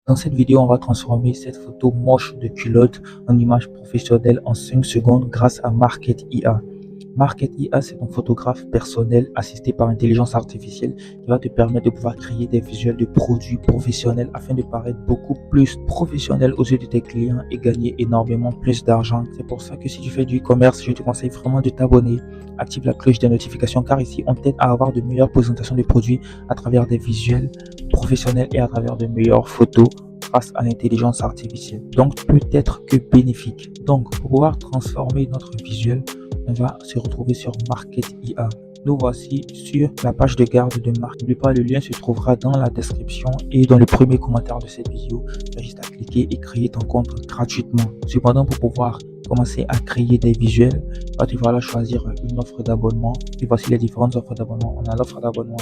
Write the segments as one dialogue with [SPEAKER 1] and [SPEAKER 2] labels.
[SPEAKER 1] Dans cette vidéo, on va transformer cette photo moche de culotte en image professionnelle en 5 secondes grâce à Market IA. Market IA, c'est un photographe personnel assisté par intelligence artificielle qui va te permettre de pouvoir créer des visuels de produits professionnels afin de paraître beaucoup plus professionnel aux yeux de tes clients et gagner énormément plus d'argent. C'est pour ça que si tu fais du e-commerce, je te conseille vraiment de t'abonner. Active la cloche des notifications car ici, on t'aide à avoir de meilleures présentations de produits à travers des visuels professionnels et à travers de meilleures photos grâce à l'intelligence artificielle. Donc, peut être que bénéfique. Donc, pour pouvoir transformer notre visuel, on va se retrouver sur Market IA. Nous voici sur la page de garde de marque. N'oublie pas, le lien se trouvera dans la description et dans le premier commentaire de cette vidéo. Tu as juste à cliquer et créer ton compte gratuitement. Cependant, pour pouvoir commencer à créer des visuels, tu vas là choisir une offre d'abonnement. Et voici les différentes offres d'abonnement. On a l'offre d'abonnement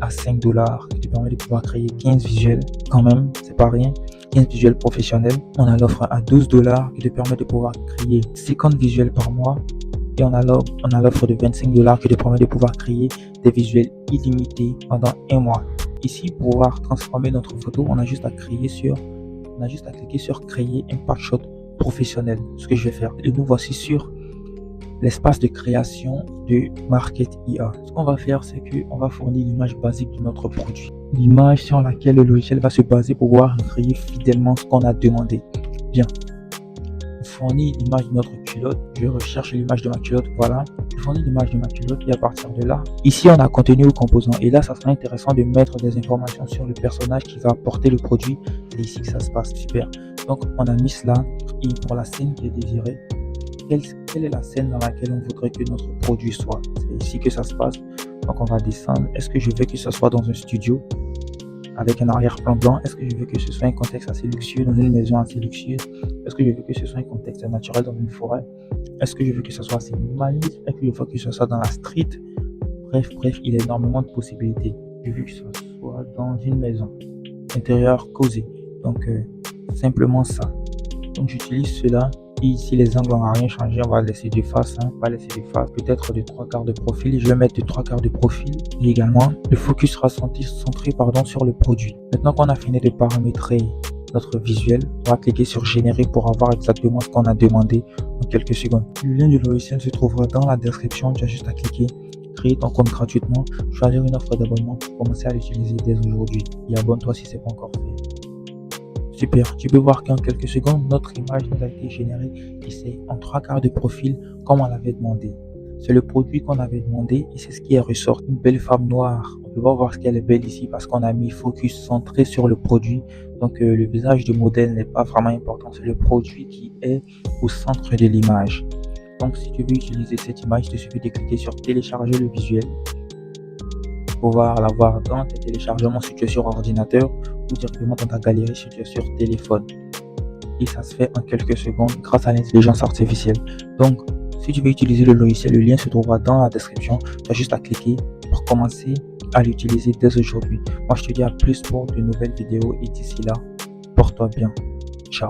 [SPEAKER 1] à 5 $ qui te permet de pouvoir créer 15 visuels. Quand même, c'est pas rien. 15 visuels professionnels. On a l'offre à 12 $ qui te permet de pouvoir créer 50 visuels par mois. Et on a l'offre de 25 $ qui te permet de pouvoir créer des visuels illimités pendant un mois. Ici, pour pouvoir transformer notre photo, on a juste à cliquer sur créer un packshot professionnel. Ce que je vais faire. Et nous voici sur l'espace de création de Market IA. Ce qu'on va faire, c'est qu'on va fournir l'image basique de notre produit. L'image sur laquelle le logiciel va se baser pour pouvoir créer fidèlement ce qu'on a demandé. Bien. Fournir l'image de notre culotte. Je recherche l'image de ma culotte. Voilà. Je fournis l'image de ma culotte et à partir de là, ici on a contenu ou composant. Et là, ça sera intéressant de mettre des informations sur le personnage qui va apporter le produit. C'est ici que ça se passe. Super. Donc, on a mis cela. Et pour la scène qui est désirée, quelle est la scène dans laquelle on voudrait que notre produit soit? C'est ici que ça se passe. Donc, on va descendre. Est-ce que je veux que ce soit dans un studio avec un arrière-plan blanc? Est-ce que je veux que ce soit un contexte assez luxueux dans une maison assez luxueuse? Est-ce que je veux que ce soit un contexte naturel dans une forêt? Est-ce que je veux que ce soit assez minimaliste? Est-ce que je veux que ce soit dans la street? Bref, il y a énormément de possibilités. Je veux que ce soit dans une maison. Intérieur cosy. Donc, simplement ça. Donc, j'utilise cela. Et ici, les angles n'ont rien changé. On va laisser de face. On va laisser de face. Peut-être de 3/4 de profil. Je vais mettre de 3/4 de profil. Et également, le focus sera centré sur le produit. Maintenant qu'on a fini de paramétrer notre visuel, on va cliquer sur générer pour avoir exactement ce qu'on a demandé en quelques secondes. Le lien du logiciel se trouvera dans la description. Tu as juste à cliquer, créer ton compte gratuitement, choisir une offre d'abonnement pour commencer à l'utiliser dès aujourd'hui. Et abonne-toi si ce n'est pas encore fait. Super, tu peux voir qu'en quelques secondes, notre image nous a été générée et c'est en 3/4 de profil comme on l'avait demandé. C'est le produit qu'on avait demandé et c'est ce qui est ressorti. Une belle femme noire. On peut voir qu'elle est belle ici parce qu'on a mis focus centré sur le produit. Donc le visage du modèle n'est pas vraiment important. C'est le produit qui est au centre de l'image. Donc si tu veux utiliser cette image, il te suffit de cliquer sur télécharger le visuel. Pour pouvoir l'avoir dans tes téléchargements si tu es sur ordinateur ou directement dans ta galerie si tu es sur téléphone. Et ça se fait en quelques secondes grâce à l'intelligence artificielle. Donc, si tu veux utiliser le logiciel, le lien se trouvera dans la description. Tu as juste à cliquer pour commencer à l'utiliser dès aujourd'hui. Moi, je te dis à plus pour de nouvelles vidéos et d'ici là, porte-toi bien. Ciao.